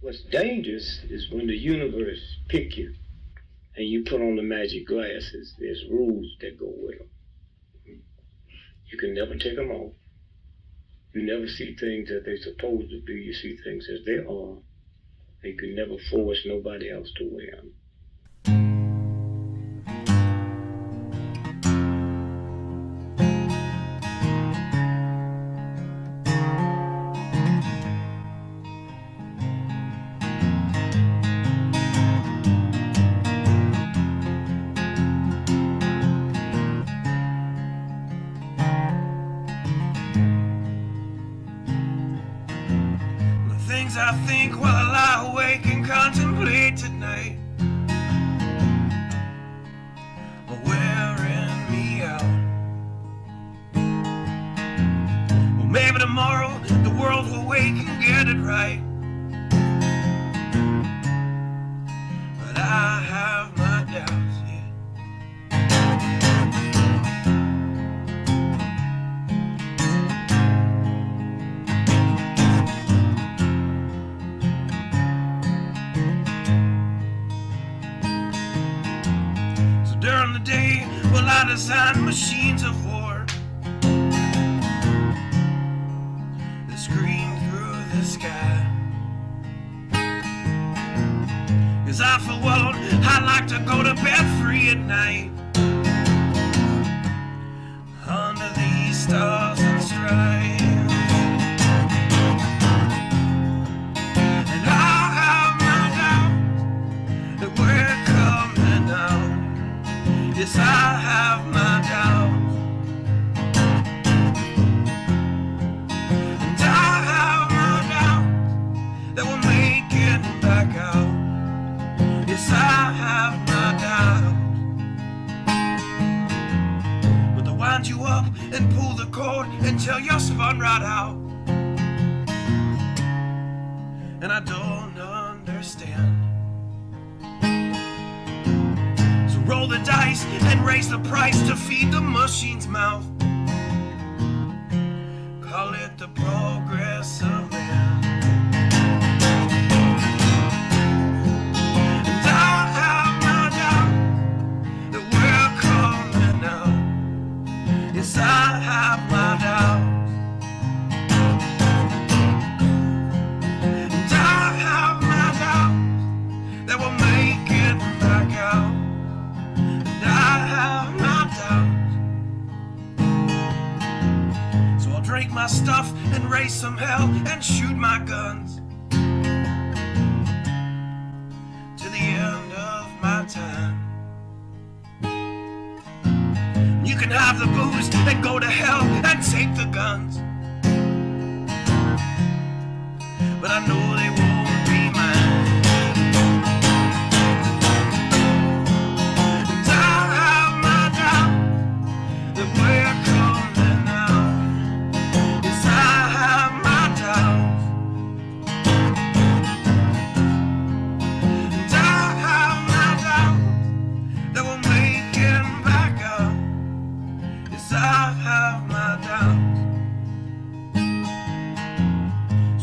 What's dangerous is when the universe pick you and you put on the magic glasses. There's rules that go with them. You can never take them off. You never see things as they're supposed to be. You see things as they are. You can never force nobody else to wear them. I think while I lie awake and contemplate tonight are wearing me out. Well, maybe tomorrow the world will wake and get it right, but I have my doubts, yeah. During the day, well, I design machines of war that scream through the sky. 'Cause I, for one, I like to go to bed free at night under these stars and stripes. And I have my doubts that we're coming out. Yes, I have my doubts, and I have my doubts that we'll make it back out. Yes, I have my doubts, but they'll wind you up and pull the cord until you're spun right out. And I don't understand. Roll the dice and raise the price to feed the machine's mouth. Call it the progress of man. And I have my doubt that we're coming out. Yes, I have my doubt. And I have my doubt that we'll make it back out. I have my doubts, so I'll drink my stuff and raise some hell and shoot my guns to the end of my time. You can have the booze and go to hell and take the guns, but I know they won't be mine. We're coming out. Yes, I have my doubts, and I have my doubts that we'll make it back out. Yes, I have my doubts.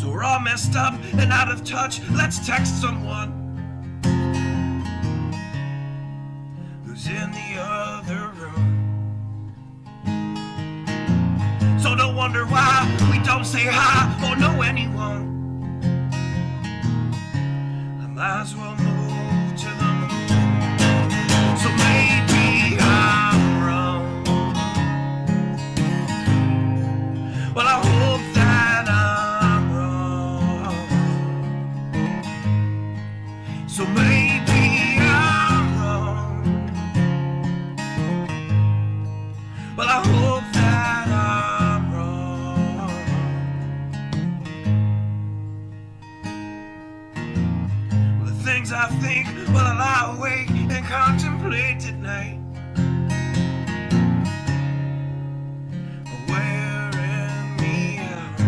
So we're all messed up and out of touch. Let's text someone who's in the other room. So don't wonder why we don't say hi or know anyone. I might as well move to the moon. So maybe I'm wrong. Well, I hope that I'm wrong. So maybe I'm wrong. Well, I hope that I'm wrong. Well, the things I think while I lie awake and contemplate at night are wearing me out.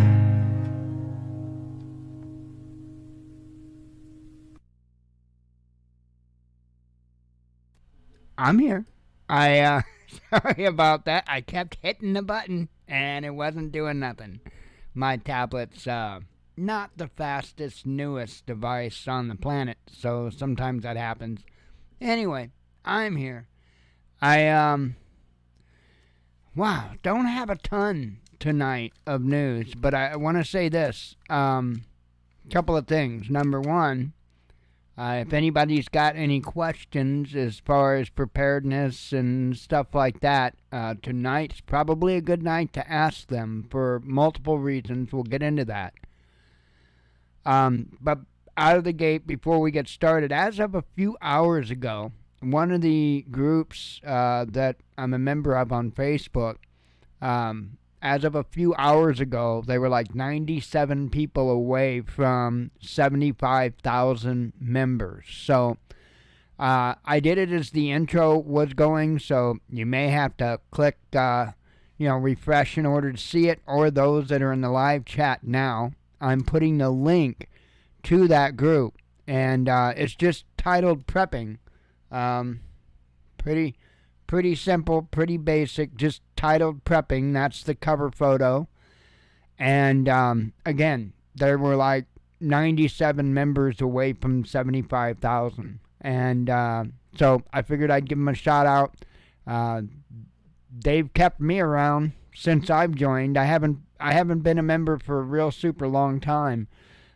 I'm here. Sorry about that. I kept hitting the button and it wasn't doing nothing. My tablet's not the fastest, newest device on the planet, so sometimes that happens. Anyway, I'm here. Wow, don't have a ton tonight of news, but I want to say this. Couple of things. Number one, if anybody's got any questions as far as preparedness and stuff like that, tonight's probably a good night to ask them for multiple reasons. We'll get into that. But out of the gate, before we get started, as of a few hours ago, one of the groups that I'm a member of on Facebook, as of a few hours ago, they were like 97 people away from 75,000 members. So I did it as the intro was going, so you may have to click, refresh in order to see it, or those that are in the live chat now. I'm putting the link to that group, and it's just titled Prepping. Pretty simple, pretty basic, just titled Prepping. That's the cover photo. And again, there were like 97 members away from 75,000. And so I figured I'd give them a shout out. They've kept me around since I've joined. I haven't been a member for a real super long time.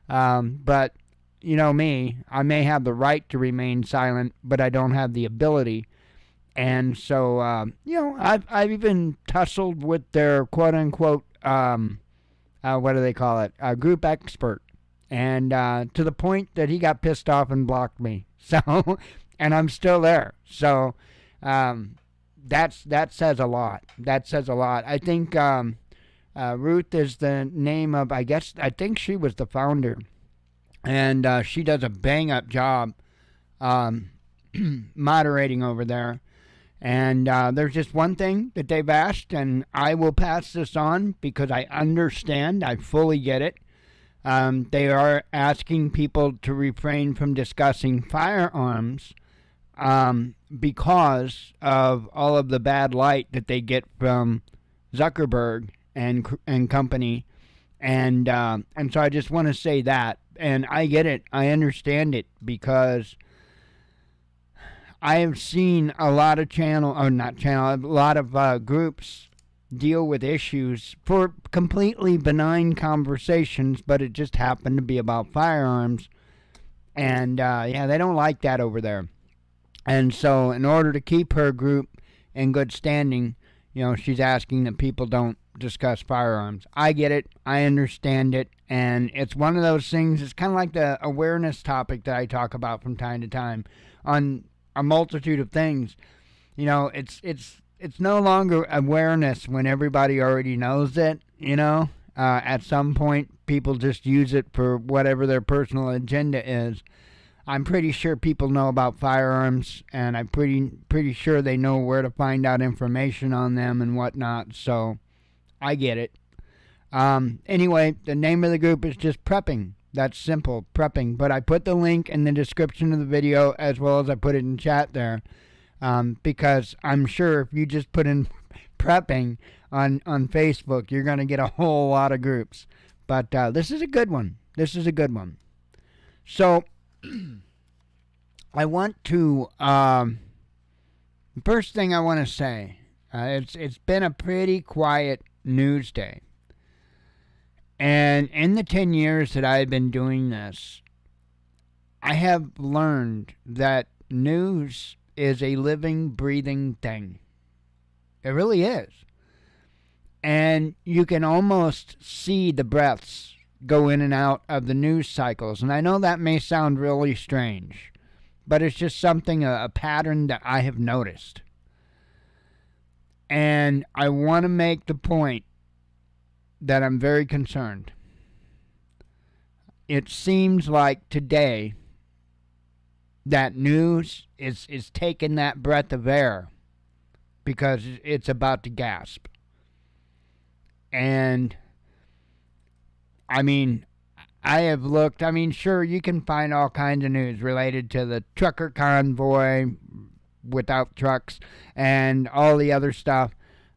But you know me, I may have the right to remain silent, but I don't have the ability. And so, I've even tussled with their quote-unquote, what do they call it, group expert. And to the point that he got pissed off and blocked me. So, and I'm still there. So, that says a lot. That says a lot. I think Ruth is the name of, I think she was the founder. And she does a bang-up job moderating over there. And there's just one thing that they've asked, and I will pass this on because I understand, I fully get it. They are asking people to refrain from discussing firearms because of all of the bad light that they get from Zuckerberg and company. And so I just want to say that. And I get it. I understand it because I have seen a lot of a lot of groups deal with issues for completely benign conversations, but it just happened to be about firearms. And, they don't like that over there. And so in order to keep her group in good standing, she's asking that people don't discuss firearms. I get it. I understand it. And it's one of those things, it's kind of like the awareness topic that I talk about from time to time on a multitude of things. It's no longer awareness when everybody already knows it, At some point, people just use it for whatever their personal agenda is. I'm pretty sure people know about firearms, and I'm pretty sure they know where to find out information on them and whatnot, so I get it. Anyway, the name of the group is just Prepping. That's simple, Prepping. But I put the link in the description of the video as well as I put it in chat there. Because I'm sure if you just put in Prepping on Facebook, you're going to get a whole lot of groups. But this is a good one. This is a good one. So, I want to, first thing I want to say, it's been a pretty quiet news day. And in the 10 years that I've been doing this, I have learned that news is a living, breathing thing. It really is. And you can almost see the breaths go in and out of the news cycles. And I know that may sound really strange, but it's just something, a pattern that I have noticed. And I want to make the point that I'm very concerned. It seems like today that news is taking that breath of air because it's about to gasp. And I mean, I have looked, sure, you can find all kinds of news related to the trucker convoy without trucks and all the other stuff.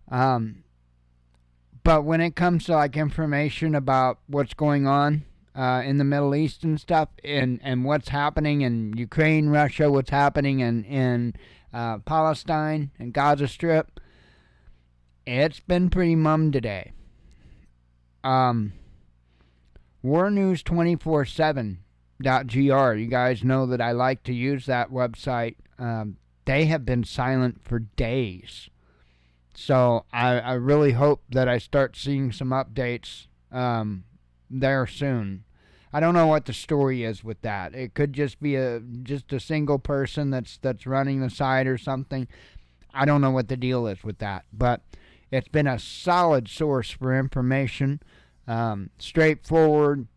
But when it comes to like information about what's going on in the Middle East and stuff, and what's happening in Ukraine, Russia, what's happening in Palestine and Gaza Strip, it's been pretty mum today. WarNews247.gr, you guys know that I like to use that website. They have been silent for days. So I really hope that I start seeing some updates there soon. I don't know what the story is with that. It could just be just a single person that's running the site or something. I don't know what the deal is with that, but it's been a solid source for information, straightforward,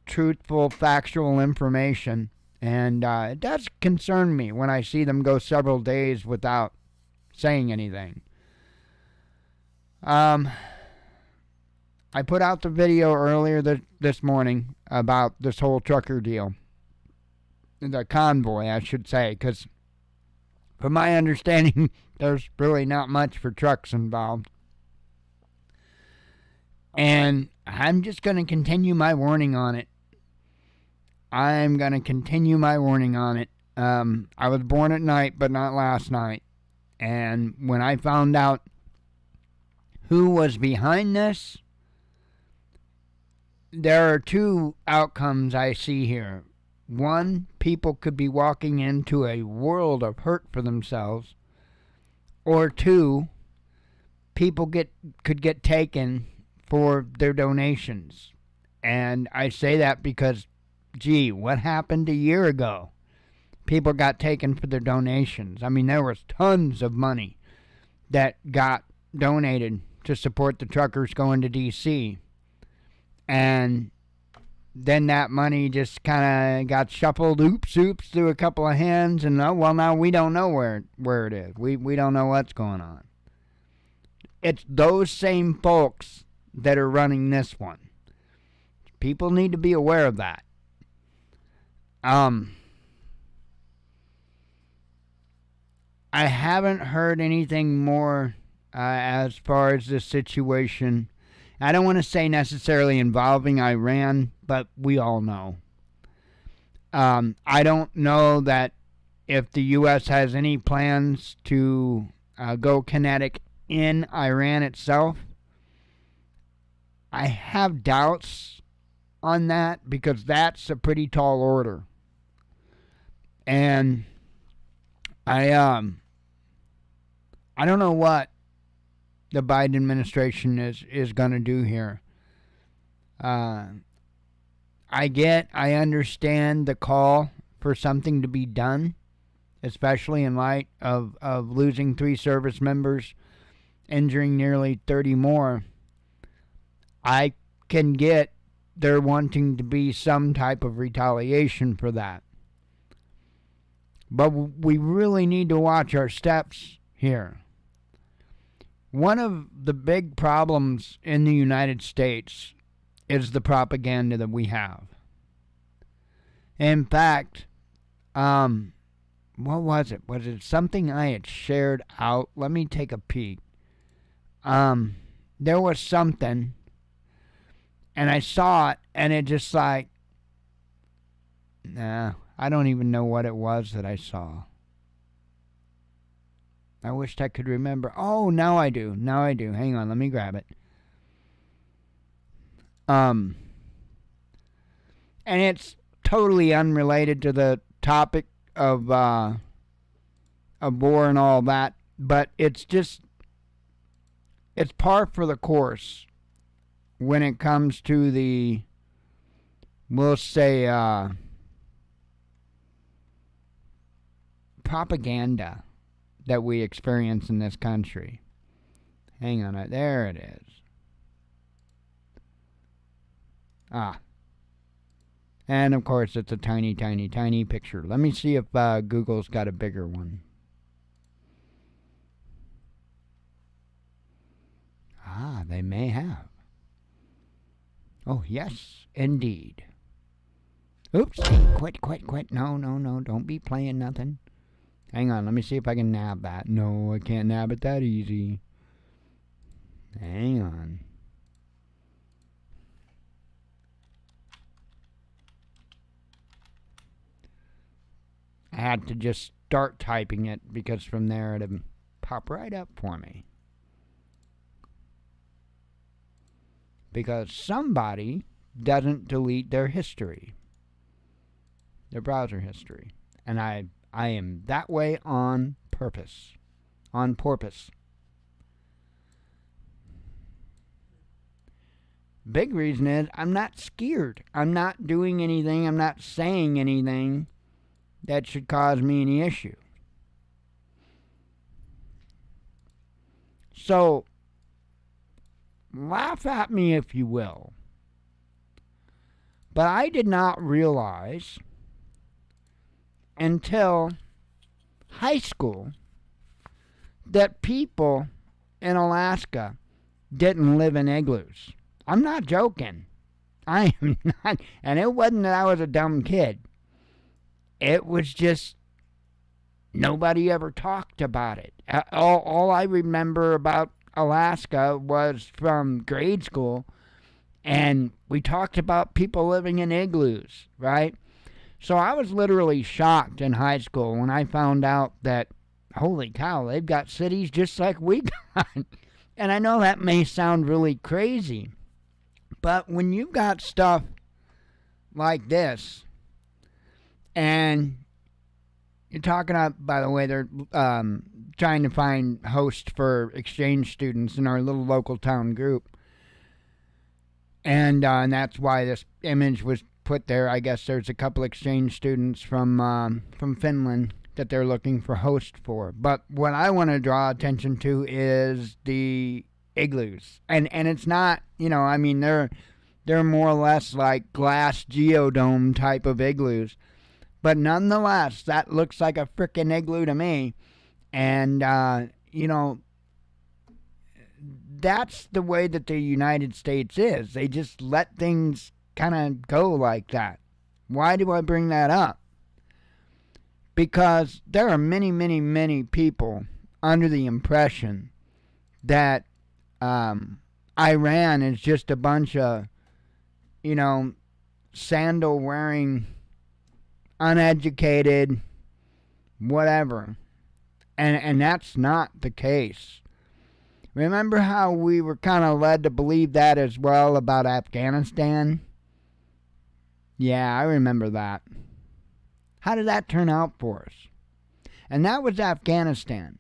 truthful, factual information, and it does concern me when I see them go several days without saying anything. I put out the video earlier this morning about this whole trucker deal. The convoy, I should say, because from my understanding, there's really not much for trucks involved. And I'm just going to continue my warning on it. I was born at night, but not last night. And when I found out who was behind this, there are two outcomes I see here. One, people could be walking into a world of hurt for themselves. Or two, people could get taken for their donations. And I say that because, gee, what happened a year ago? People got taken for their donations. I mean, there was tons of money that got donated to support the truckers going to D.C. And then that money just kind of got shuffled, oops, through a couple of hands, and now we don't know where it is. We don't know what's going on. It's those same folks that are running this one. People need to be aware of that. I haven't heard anything more as far as this situation. I don't want to say necessarily involving Iran, but we all know. I don't know that if the U.S. has any plans to go kinetic in Iran itself. I have doubts on that because that's a pretty tall order. And I don't know what the Biden administration is going to do here. I understand the call for something to be done, especially in light of losing 3 service members, injuring nearly 30 more. I can get there wanting to be some type of retaliation for that. But we really need to watch our steps here. One of the big problems in the United States is the propaganda that we have. In fact, what was it? Was it something I had shared out? Let me take a peek. There was something, and I saw it, and it just like, I don't even know what it was that I saw. I wished I could remember. Oh, now I do. Hang on, let me grab it. And it's totally unrelated to the topic of war and all that, but it's par for the course when it comes to the, we'll say, propaganda that we experience in this country. Hang on, there it is. And of course it's a tiny picture. Let me see if Google's got a bigger one. They may have. Oh, yes, indeed. Oops, quit. No, don't be playing nothing. Hang on, let me see if I can nab that. No, I can't nab it that easy. Hang on. I had to just start typing it because from there it'd pop right up for me. Because somebody doesn't delete their history, their browser history. And I am that way on purpose. On porpoise. Big reason is I'm not scared. I'm not doing anything. I'm not saying anything that should cause me any issue. So, laugh at me if you will. But I did not realize until high school that people in Alaska didn't live in igloos. I'm not joking. I am not. And it wasn't that I was a dumb kid. It was just nobody ever talked about it. All I remember about Alaska was from grade school, and we talked about people living in igloos, right? So I was literally shocked in high school when I found out that, holy cow, they've got cities just like we got. And I know that may sound really crazy, but when you've got stuff like this, and you're talking about, by the way, they're trying to find hosts for exchange students in our little local town group. And that's why this image was put there. I guess there's a couple exchange students from Finland that they're looking for hosts for. But what I want to draw attention to is the igloos. And it's not, I mean, they're more or less like glass geodome type of igloos. But nonetheless, that looks like a frickin' igloo to me. And, that's the way that the United States is. They just let things kind of go like that. Why do I bring that up? Because there are many, many, many people under the impression that Iran is just a bunch of, sandal-wearing, uneducated, whatever. And that's not the case. Remember how we were kind of led to believe that as well about Afghanistan? Yeah, I remember that. How did that turn out for us? And that was Afghanistan.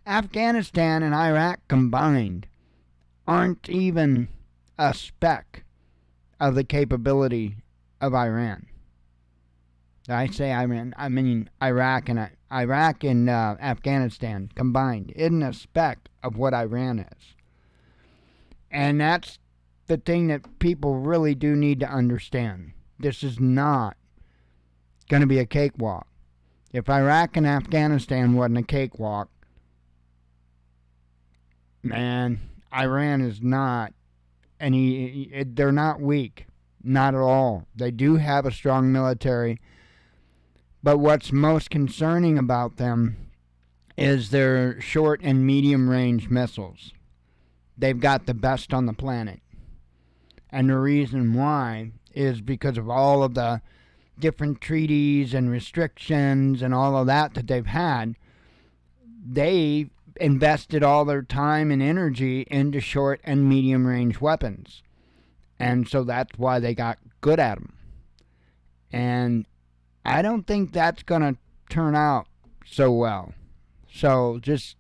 Afghanistan and Iraq combined aren't even a speck of the capability of Iran. I say Iran, I mean Iraq and Afghanistan combined isn't a speck of what Iran is. And that's the thing that people really do need to understand. This is not going to be a cakewalk. If Iraq and Afghanistan wasn't a cakewalk, man, Iran is not they're not weak. Not at all. They do have a strong military. But what's most concerning about them is their short and medium range missiles. They've got the best on the planet. And the reason why is because of all of the different treaties and restrictions and all of that they've had. They invested all their time and energy into short and medium range weapons. And so that's why they got good at them. And I don't think that's going to turn out so well. So just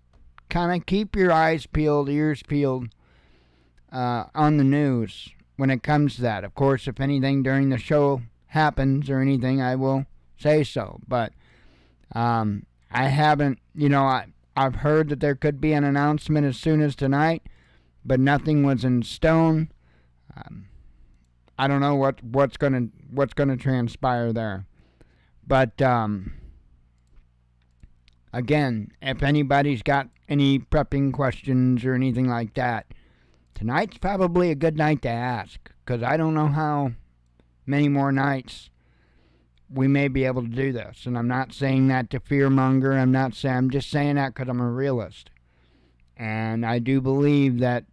kind of keep your eyes peeled, ears peeled on the news when it comes to that. Of course, if anything during the show happens or anything, I will say so. But I haven't, I've heard that there could be an announcement as soon as tonight, but nothing was in stone. I don't know what's gonna transpire there. But again, if anybody's got any prepping questions or anything like that, tonight's probably a good night to ask, because I don't know how many more nights we may be able to do this. And I'm not saying that to fearmonger. I'm just saying that because I'm a realist. And I do believe that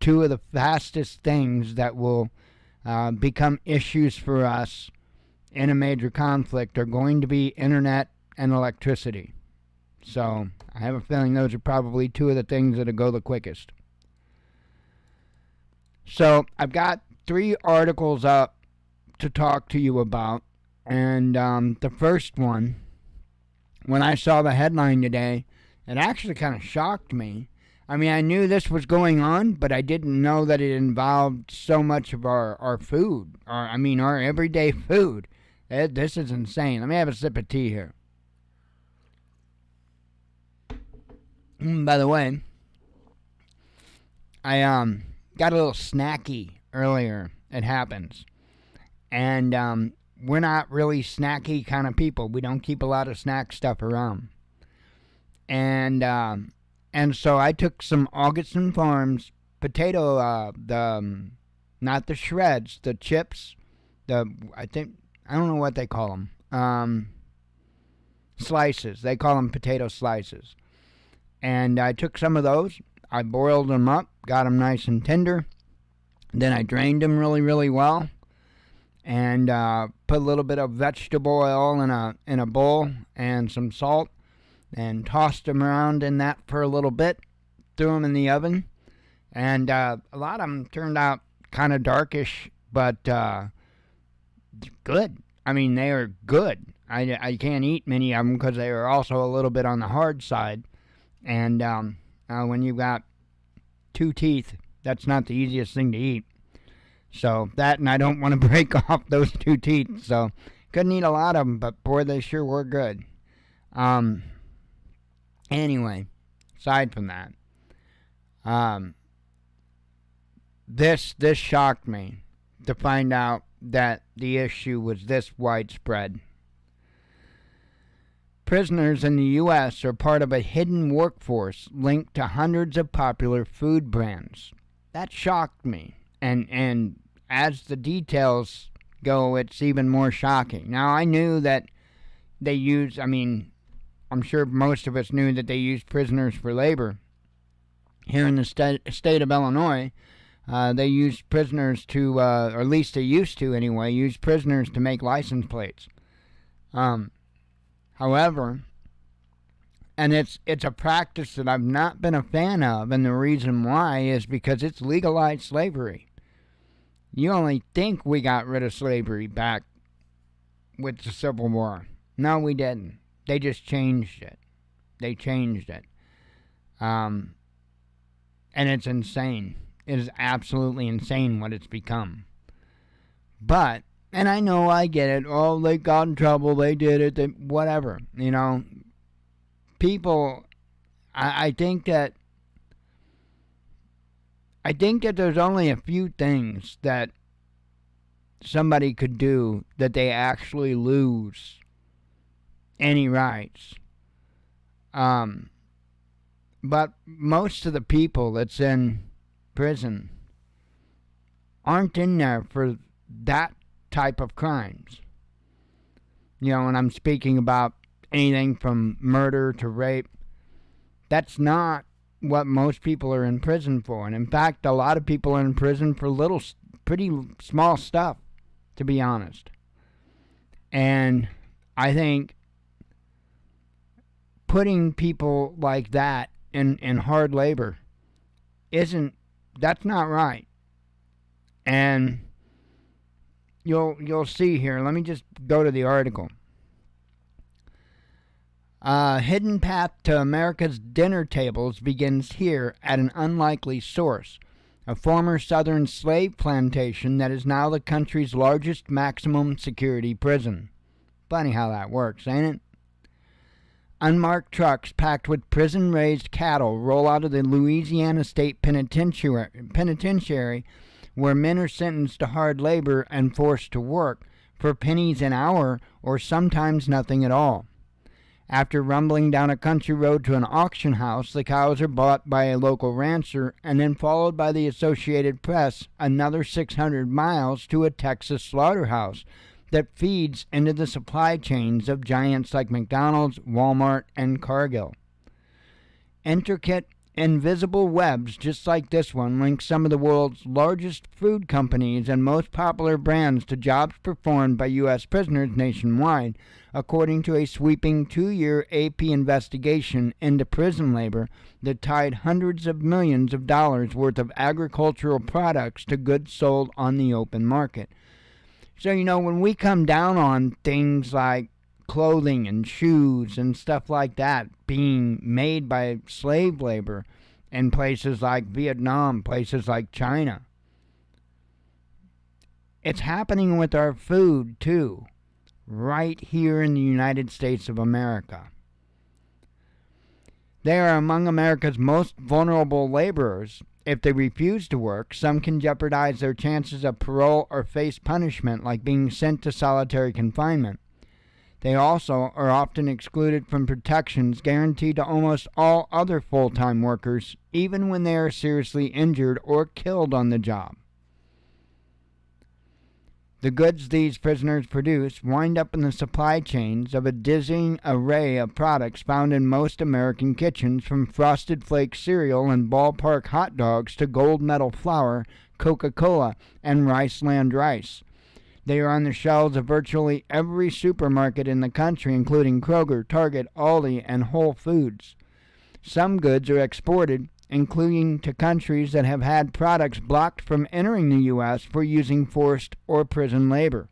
two of the fastest things that will become issues for us in a major conflict are going to be internet and electricity. So I have a feeling those are probably two of the things that'll go the quickest. So I've got 3 articles up to talk to you about. And the first one, when I saw the headline today, it actually kind of shocked me. I mean, I knew this was going on, but I didn't know that it involved so much of our food. Our everyday food. This is insane. Let me have a sip of tea here. By the way, I got a little snacky earlier. It happens. And we're not really snacky kind of people. We don't keep a lot of snack stuff around. And so I took some Augustin Farms potato, not the shreds, the chips, I don't know what they call them, slices. They call them potato slices. And I took some of those. I boiled them up, got them nice and tender. Then I drained them really, really well. And put a little bit of vegetable oil in a bowl and some salt. And tossed them around in that for a little bit. Threw them in the oven. And a lot of them turned out kind of darkish, but good. I mean, they are good. I can't eat many of them because they are also a little bit on the hard side. And when you've got 2 teeth, that's not the easiest thing to eat. So that, and I don't want to break off those 2 teeth. So couldn't eat a lot of them, but boy, they sure were good. Anyway, aside from that, this shocked me to find out that the issue was this widespread. Prisoners in the U.S. are part of a hidden workforce linked to hundreds of popular food brands. That shocked me. And as the details go, it's even more shocking. Now, I knew that they use, I'm sure most of us knew that they use prisoners for labor. Here in the state of Illinois, they use prisoners to, or at least they used to anyway, use prisoners to make license plates. However, and it's a practice that I've not been a fan of, and the reason why is because it's legalized slavery. You only think we got rid of slavery back with the Civil War. No, we didn't. They just changed it. They changed it. And it's insane. It is absolutely insane what it's become. But, and I know, I get it. Oh, they got in trouble. They did it. Whatever. People, I think that there's only a few things that somebody could do that they actually lose any rights. But most of the people that's in prison aren't in there for that type of crimes. And I'm speaking about anything from murder to rape. That's not what most people are in prison for. And in fact, a lot of people are in prison for pretty small stuff, to be honest. And I think putting people like that in hard labor that's not right. And you'll see here. Let me just go to the article. Hidden path to America's dinner tables begins here at an unlikely source, a former southern slave plantation that is now the country's largest maximum security prison. Funny how that works, ain't it? Unmarked trucks packed with prison-raised cattle roll out of the Louisiana State Penitentiary, where men are sentenced to hard labor and forced to work for pennies an hour or sometimes nothing at all. After rumbling down a country road to an auction house, the cows are bought by a local rancher and then followed by the Associated Press another 600 miles to a Texas slaughterhouse that feeds into the supply chains of giants like McDonald's, Walmart, and Cargill. Intricate, Invisible webs just like this one link some of the world's largest food companies and most popular brands to jobs performed by U.S. prisoners nationwide, according to a sweeping 2-year AP investigation into prison labor that tied hundreds of millions of dollars worth of agricultural products to goods sold on the open market. So, when we come down on things like clothing and shoes and stuff like that being made by slave labor in places like Vietnam, places like China, it's happening with our food too, right here in the United States of America. They are among America's most vulnerable laborers. If they refuse to work, some can jeopardize their chances of parole or face punishment like being sent to solitary confinement. They also are often excluded from protections guaranteed to almost all other full-time workers, even when they are seriously injured or killed on the job. The goods these prisoners produce wind up in the supply chains of a dizzying array of products found in most American kitchens, from Frosted Flakes cereal and ballpark hot dogs to Gold Medal flour, Coca-Cola, and Riceland rice. They are on the shelves of virtually every supermarket in the country, including Kroger, Target, Aldi, and Whole Foods. Some goods are exported, including to countries that have had products blocked from entering the U.S. for using forced or prison labor.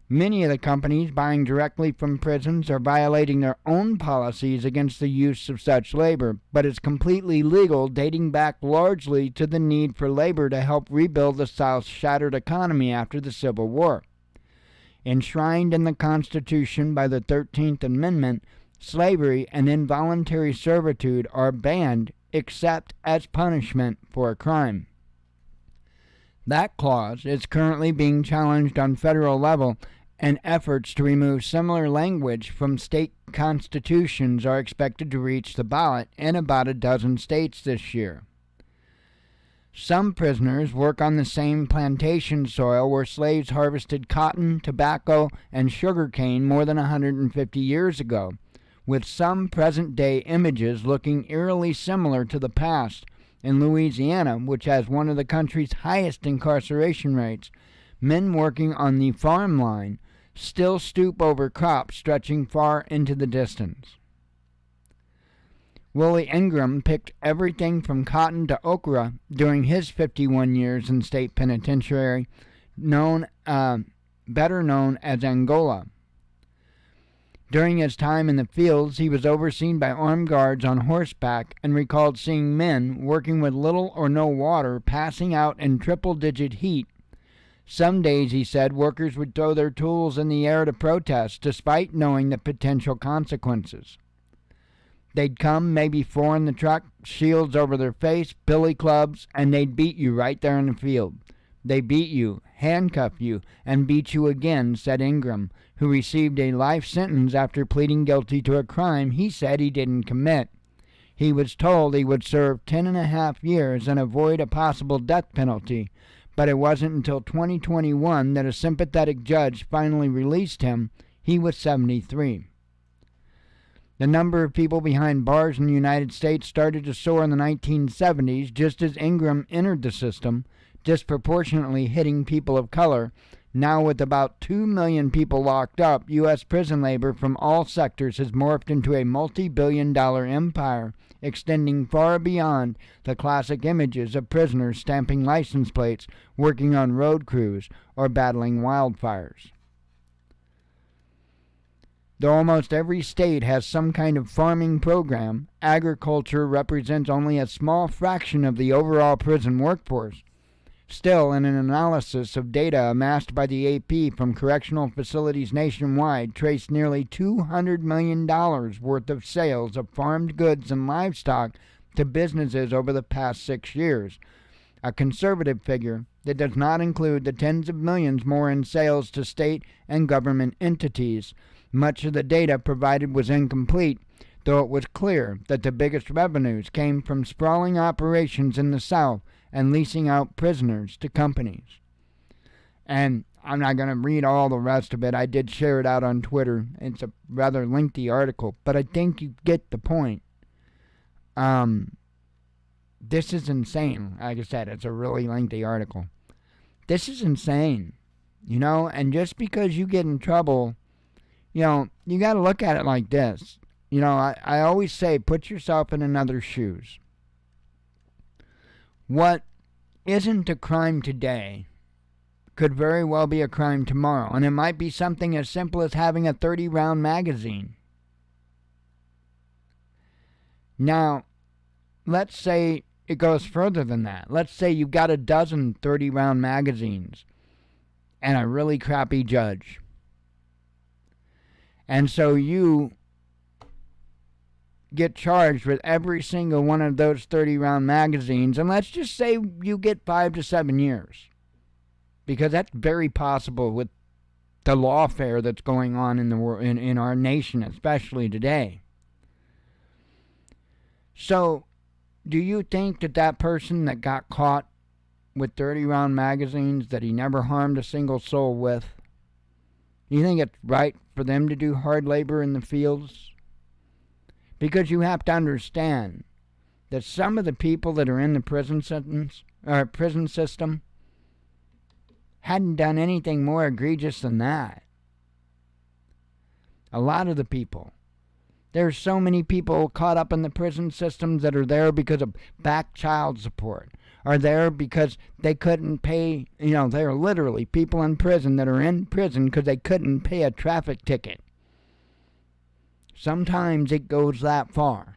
Many of the companies buying directly from prisons are violating their own policies against the use of such labor, but it's completely legal, dating back largely to the need for labor to help rebuild the South's shattered economy after the Civil War. Enshrined in the Constitution by the 13th Amendment, slavery and involuntary servitude are banned except as punishment for a crime. That clause is currently being challenged on federal level, and efforts to remove similar language from state constitutions are expected to reach the ballot in about a dozen states this year. Some prisoners work on the same plantation soil where slaves harvested cotton, tobacco, and sugar cane more than 150 years ago, with some present-day images looking eerily similar to the past. In Louisiana, which has one of the country's highest incarceration rates, men working on the farm line still stoop over crops stretching far into the distance. Willie Ingram picked everything from cotton to okra during his 51 years in state penitentiary, better known as Angola. During his time in the fields, he was overseen by armed guards on horseback and recalled seeing men working with little or no water passing out in triple-digit heat. Some days, he said, workers would throw their tools in the air to protest, despite knowing the potential consequences. They'd come, maybe 4 in the truck, shields over their face, billy clubs, and they'd beat you right there in the field. They beat you, handcuff you, and beat you again, said Ingram, who received a life sentence after pleading guilty to a crime he said he didn't commit. He was told he would serve 10.5 years and avoid a possible death penalty, but it wasn't until 2021 that a sympathetic judge finally released him. He was 73. The number of people behind bars in the United States started to soar in the 1970s, just as Ingram entered the system, disproportionately hitting people of color. Now, with about 2 million people locked up, U.S. prison labor from all sectors has morphed into a multi-billion-dollar empire, extending far beyond the classic images of prisoners stamping license plates, working on road crews, or battling wildfires. Though almost every state has some kind of farming program, agriculture represents only a small fraction of the overall prison workforce. Still, in an analysis of data amassed by the AP from correctional facilities nationwide, traced nearly $200 million worth of sales of farmed goods and livestock to businesses over the past 6 years, a conservative figure that does not include the tens of millions more in sales to state and government entities. Much of the data provided was incomplete, though it was clear that the biggest revenues came from sprawling operations in the South and leasing out prisoners to companies. And I'm not going to read all the rest of it. I did share it out on Twitter. It's a rather lengthy article, but I think you get the point. This is insane. Like I said, it's a really lengthy article. This is insane, and just because you get in trouble, you got to look at it like this. I always say, put yourself in another's shoes. What isn't a crime today could very well be a crime tomorrow, and it might be something as simple as having a 30-round magazine. Now, let's say it goes further than that. Let's say you've got a dozen 30-round magazines and a really crappy judge. And so you get charged with every single one of those 30-round magazines, and let's just say you get 5 to 7 years. Because that's very possible with the lawfare that's going on in the world, in our nation, especially today. So, do you think that person that got caught with 30-round magazines that he never harmed a single soul with, you think it's right for them to do hard labor in the fields? Because you have to understand that some of the people that are in the prison system hadn't done anything more egregious than that. A lot of the people. There's so many people caught up in the prison systems that are there because of back child support. Are there because they couldn't pay, they're literally people in prison that are in prison because they couldn't pay a traffic ticket. Sometimes it goes that far.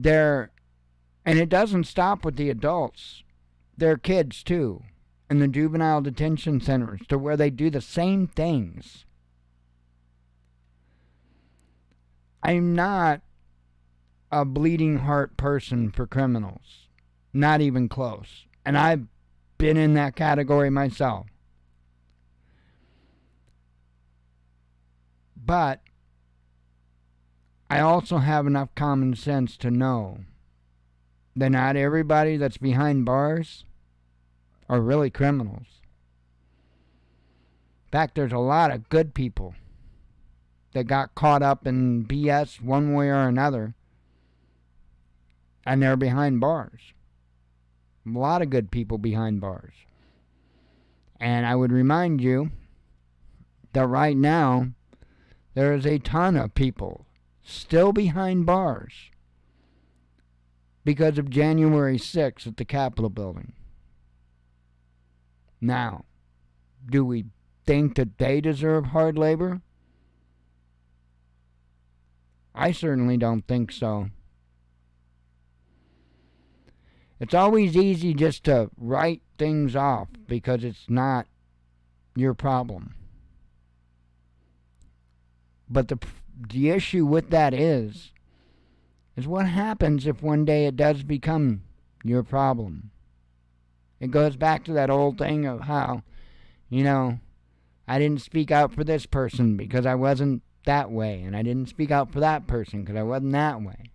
And it doesn't stop with the adults. There are kids, too, in the juvenile detention centers to where they do the same things. I'm not a bleeding heart person for criminals. Not even close. And I've been in that category myself. But I also have enough common sense to know that not everybody that's behind bars are really criminals. In fact, there's a lot of good people that got caught up in BS one way or another, and they're behind bars. A lot of good people behind bars. And I would remind you that right now, there is a ton of people still behind bars because of January 6th at the Capitol building. Now, do we think that they deserve hard labor? I certainly don't think so. It's always easy just to write things off because it's not your problem. But the issue with that is what happens if one day it does become your problem? It goes back to that old thing of how, I didn't speak out for this person because I wasn't that way, and I didn't speak out for that person because I wasn't that way.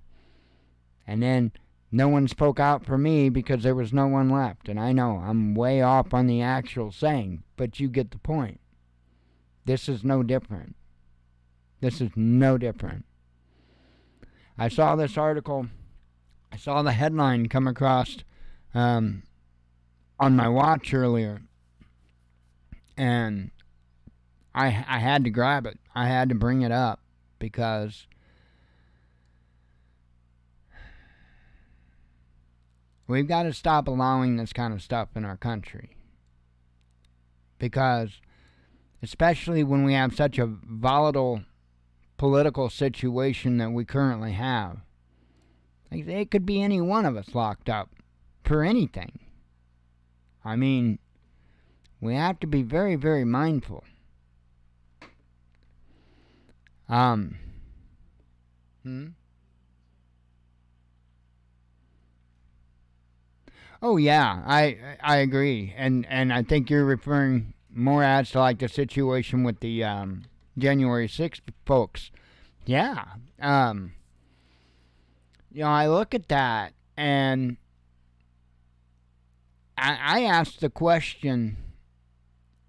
And then no one spoke out for me because there was no one left. And I know I'm way off on the actual saying, but you get the point. This is no different. This is no different. I saw this article. I saw the headline come across on my watch earlier. And I had to grab it. I had to bring it up because we've got to stop allowing this kind of stuff in our country. Because especially when we have such a volatile political situation that we currently have. Like, it could be any one of us locked up for anything. I mean, we have to be very, very mindful. Oh yeah, I agree, and I think you're referring more as to like the situation with the January 6th folks. Yeah. I look at that and I ask the question,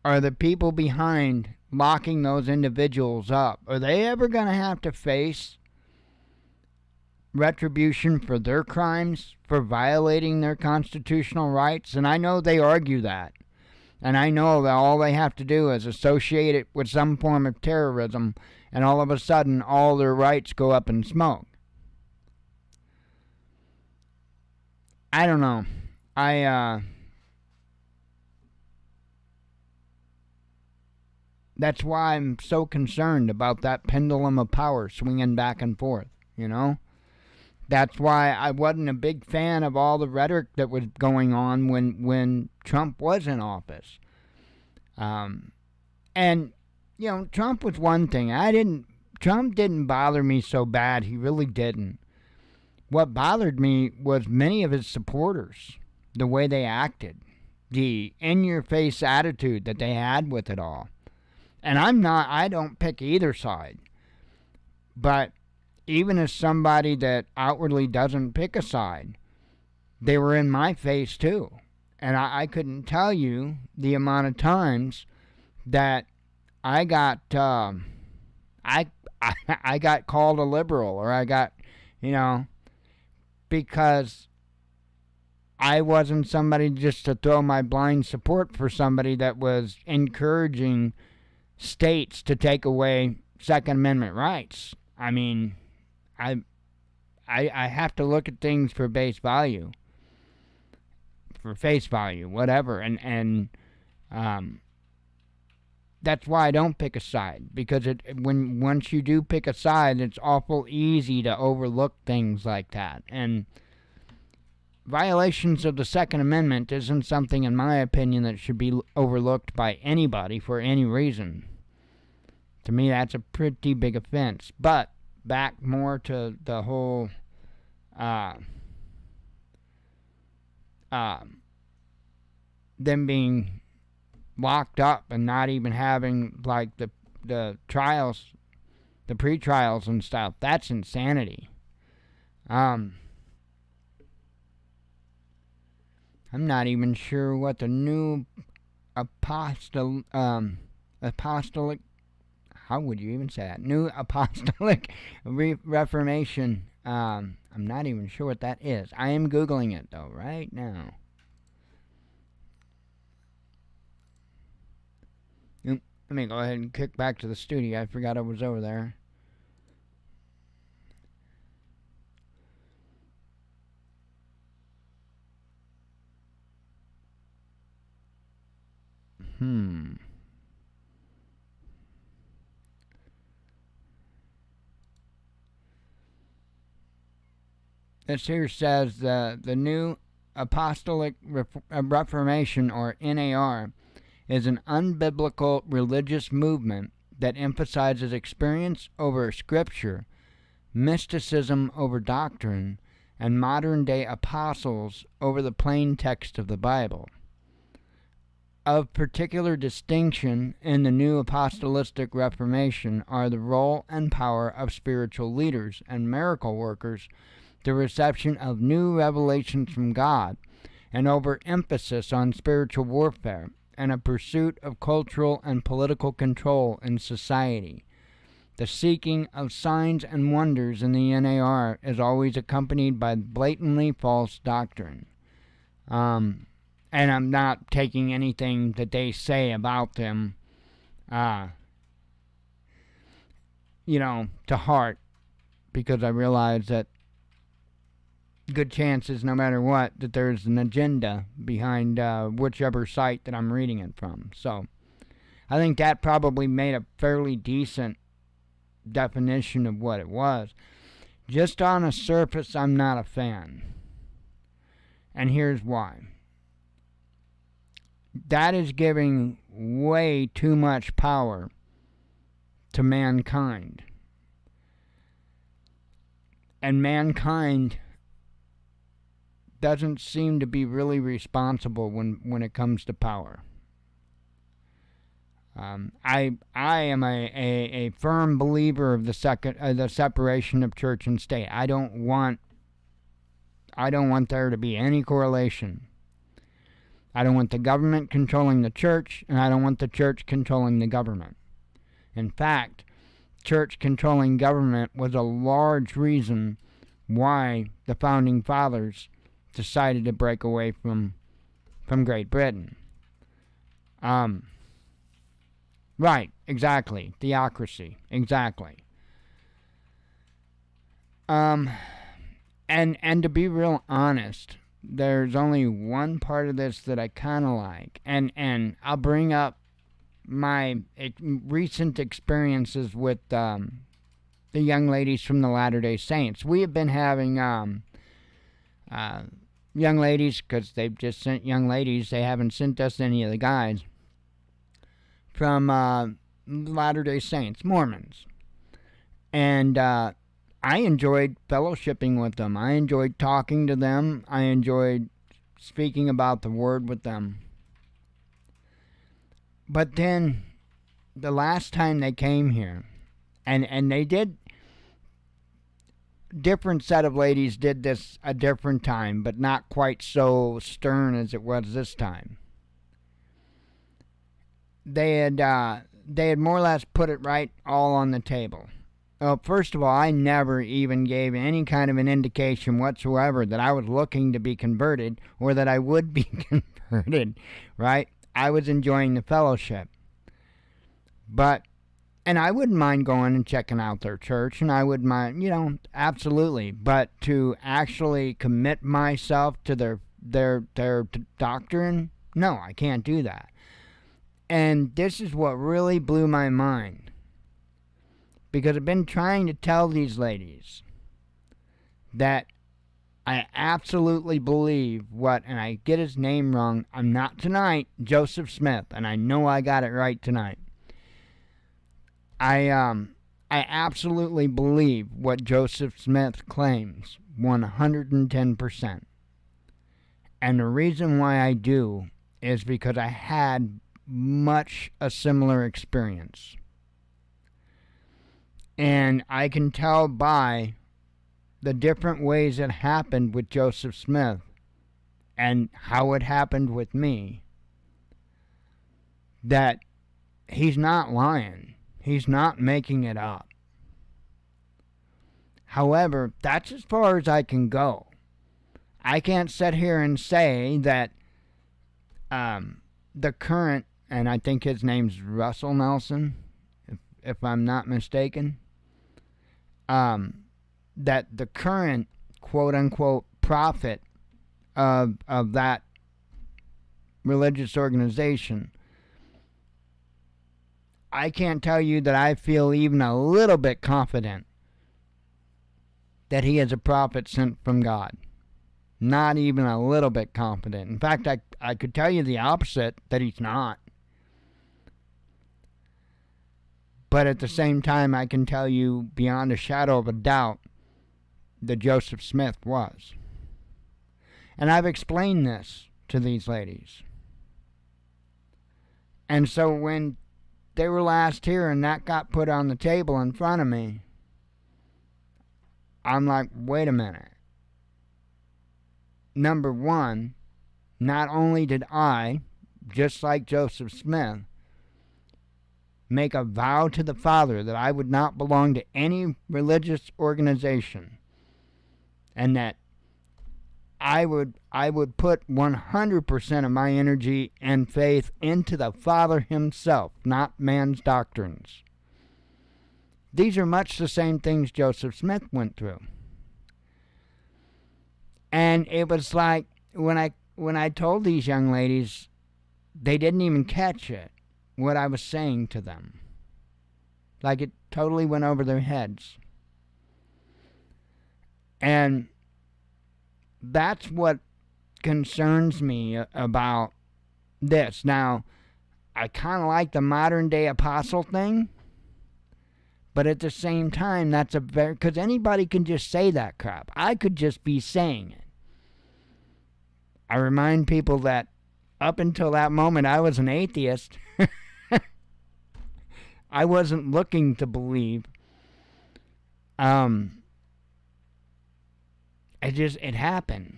are the people behind locking those individuals up, are they ever going to have to face retribution for their crimes, for violating their constitutional rights, and I know they argue that. And I know that all they have to do is associate it with some form of terrorism, and all of a sudden all their rights go up in smoke. I don't know. That's why I'm so concerned about that pendulum of power swinging back and forth, you know? That's why I wasn't a big fan of all the rhetoric that was going on when Trump was in office. And, you know, Trump was one thing. Trump didn't bother me so bad. He really didn't. What bothered me was many of his supporters, the way they acted, the in-your-face attitude that they had with it all. And I don't pick either side. But even as somebody that outwardly doesn't pick a side, they were in my face too. And I couldn't tell you the amount of times that I got I got called a liberal, or I got, you know, because I wasn't somebody just to throw my blind support for somebody that was encouraging states to take away Second Amendment rights. I mean, I have to look at things for face value, whatever, and that's why I don't pick a side, because once you do pick a side, it's awful easy to overlook things like that. And violations of the Second Amendment isn't something, in my opinion, that should be overlooked by anybody for any reason. To me, that's a pretty big offense. But back more to the whole them being locked up and not even having, like, the trials, the pre-trials and stuff. That's insanity. I'm not even sure what the new apostolic, how would you even say that? New apostolic reformation. I'm not even sure what that is. I am Googling it, though, right now. Let me go ahead and kick back to the studio. I forgot I was over there. This here says the New Apostolic Reformation, or NAR, is an unbiblical religious movement that emphasizes experience over scripture, mysticism over doctrine, and modern-day apostles over the plain text of the Bible. Of particular distinction in the New Apostolic Reformation are the role and power of spiritual leaders and miracle workers, the reception of new revelations from God, an overemphasis on spiritual warfare, and a pursuit of cultural and political control in society. The seeking of signs and wonders in the NAR is always accompanied by blatantly false doctrine. And I'm not taking anything that they say about them, to heart, because I realize that good chances, no matter what, that there's an agenda behind whichever site that I'm reading it from. So I think that probably made a fairly decent definition of what it was. Just on a surface, I'm not a fan. And here's why. That is giving way too much power to mankind. And mankind doesn't seem to be really responsible when it comes to power. I am a firm believer of the separation of church and state. I don't want there to be any correlation. I don't want the government controlling the church, and I don't want the church controlling the government. In fact, church controlling government was a large reason why the founding fathers decided to break away from Great Britain. Right, exactly. Theocracy, exactly. And to be real honest, there's only one part of this that I kind of like, and I'll bring up my recent experiences with the young ladies from the Latter-day Saints. We have been having young ladies, because they've just sent young ladies. They haven't sent us any of the guys from Latter-day Saints, Mormons. And I enjoyed fellowshipping with them. I enjoyed talking to them. I enjoyed speaking about the Word with them. But then, the last time they came here, and they did, different set of ladies did this a different time, but not quite so stern as it was this time. They had more or less put it right all on the table. Well, first of all, I never even gave any kind of an indication whatsoever that I was looking to be converted or that I would be converted, right? I was enjoying the fellowship. And I wouldn't mind going and checking out their church, and I wouldn't mind, absolutely. But to actually commit myself to their doctrine, no, I can't do that. And this is what really blew my mind. Because I've been trying to tell these ladies that I absolutely believe and I get his name wrong, I'm not tonight, Joseph Smith, and I know I got it right tonight. I absolutely believe what Joseph Smith claims, 110%. And the reason why I do is because I had much a similar experience. And I can tell by the different ways it happened with Joseph Smith and how it happened with me that he's not lying. He's not making it up. However, that's as far as I can go. I can't sit here and say that the current, and I think his name's Russell Nelson, if I'm not mistaken, that the current quote-unquote prophet of that religious organization, I can't tell you that I feel even a little bit confident that he is a prophet sent from God. Not even a little bit confident. In fact, I could tell you the opposite, that he's not. But at the same time, I can tell you beyond a shadow of a doubt that Joseph Smith was. And I've explained this to these ladies. And so when they were last here and that got put on the table in front of me, I'm like, wait a minute. Number one, not only did I, just like Joseph Smith, make a vow to the Father that I would not belong to any religious organization, and that I would put 100% of my energy and faith into the Father himself, not man's doctrines. These are much the same things Joseph Smith went through. And it was like, when I told these young ladies, they didn't even catch it, what I was saying to them. Like, it totally went over their heads. And that's what concerns me about this. Now, I kind of like the modern day apostle thing, but at the same time, that's because anybody can just say that crap. I could just be saying it. I remind people that up until that moment, I was an atheist. I wasn't looking to believe. It happened.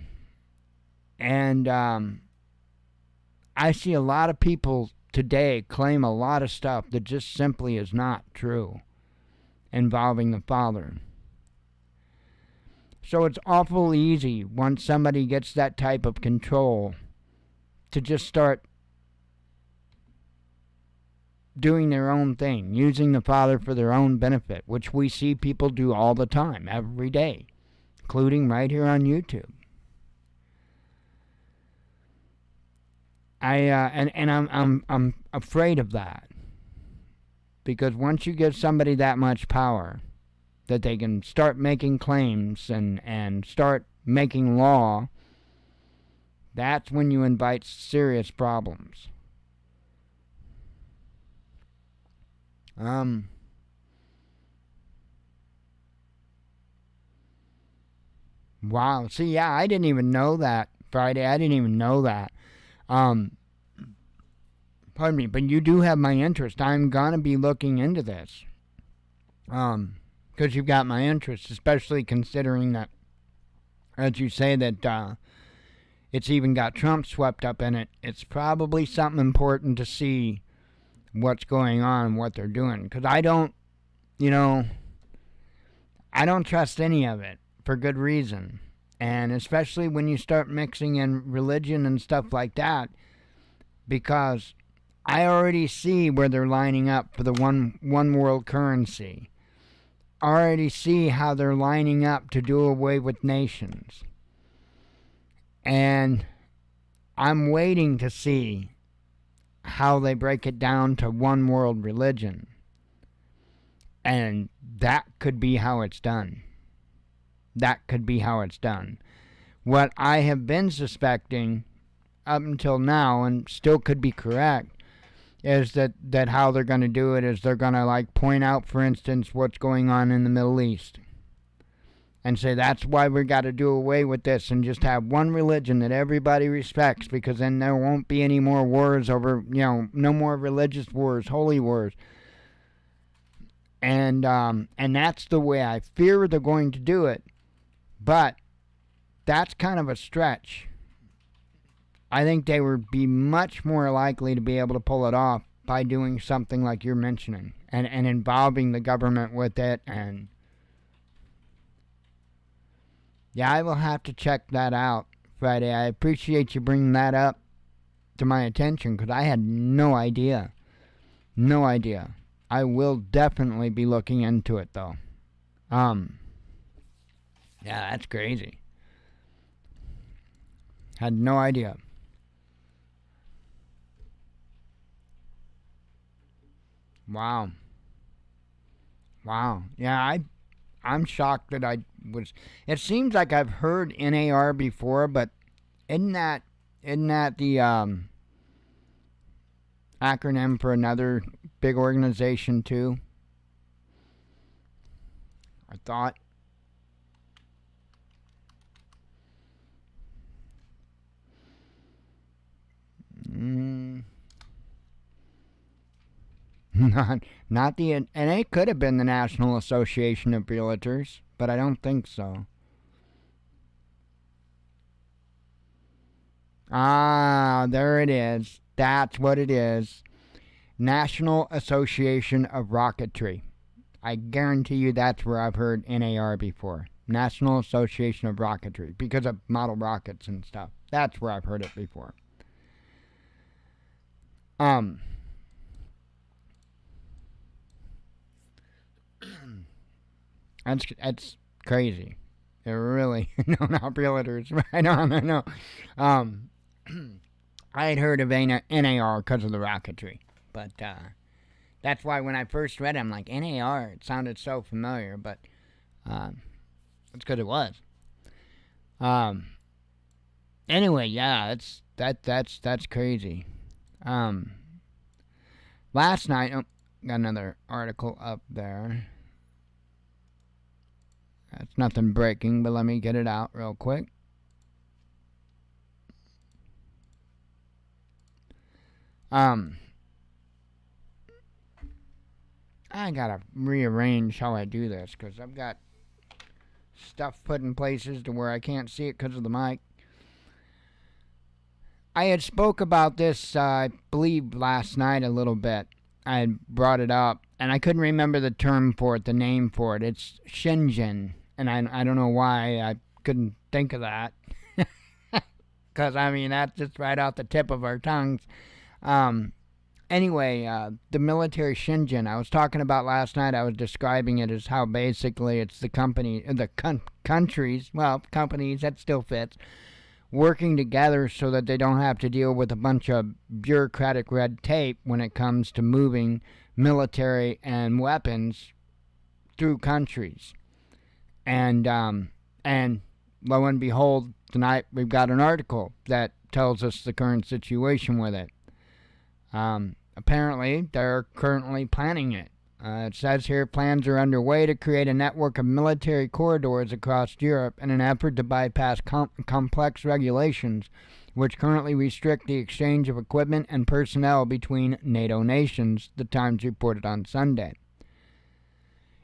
And I see a lot of people today claim a lot of stuff that just simply is not true involving the Father. So it's awful easy once somebody gets that type of control to just start doing their own thing, using the Father for their own benefit, which we see people do all the time, every day, including right here on YouTube. I'm afraid of that, because once you give somebody that much power, that they can start making claims and start making law, that's when you invite serious problems. Wow. See, yeah, I didn't even know that, Friday. I didn't even know that. Pardon me, but you do have my interest. I'm gonna be looking into this. Because you've got my interest, especially considering that, as you say, that it's even got Trump swept up in it. It's probably something important to see what's going on, what they're doing. Because I don't trust any of it, for good reason. And especially when you start mixing in religion and stuff like that, because I already see where they're lining up for the one world currency. I already see how they're lining up to do away with nations. And I'm waiting to see how they break it down to one world religion. And that could be how it's done. That could be how it's done. What I have been suspecting up until now, and still could be correct, is that how they're going to do it is they're going to, like, point out, for instance, what's going on in the Middle East. And say that's why we got to do away with this and just have one religion that everybody respects, because then there won't be any more wars over, no more religious wars, holy wars. And that's the way I fear they're going to do it. But that's kind of a stretch. I think they would be much more likely to be able to pull it off by doing something like you're mentioning and involving the government with it. And yeah, I will have to check that out, Friday. I appreciate you bringing that up to my attention, because I had no idea. No idea. I will definitely be looking into it, though. Yeah, that's crazy. Had no idea. Wow. Yeah, I'm shocked that I was. It seems like I've heard NAR before, but isn't that the acronym for another big organization too? I thought. Not the, and it could have been the National Association of Realtors, but I don't think so. Ah, there it is. That's what it is. National Association of Rocketry. I guarantee you that's where I've heard NAR before. National Association of Rocketry, because of model rockets and stuff. That's where I've heard it before. That's crazy. They're really no, not realtors. I know. I had heard of NAR because of the rocketry, but that's why when I first read it, I'm like, NAR. It sounded so familiar, but that's because it was. Anyway, yeah, that's crazy. Last night, got another article up there. That's nothing breaking, but let me get it out real quick. I gotta rearrange how I do this, because I've got stuff put in places to where I can't see it because of the mic. I had spoke about this, I believe, last night a little bit. I had brought it up, and I couldn't remember the term for it, the name for it. It's Shenzhen. and I don't know why I couldn't think of that. Because, I mean, that's just right off the tip of our tongues. Anyway, the military Shingen I was talking about last night, I was describing it as how basically it's the countries, well, companies, that still fits, working together so that they don't have to deal with a bunch of bureaucratic red tape when it comes to moving military and weapons through countries. And lo and behold, tonight we've got an article that tells us the current situation with it. Apparently, they're currently planning it. It says here plans are underway to create a network of military corridors across Europe in an effort to bypass complex regulations which currently restrict the exchange of equipment and personnel between NATO nations, the Times reported on Sunday.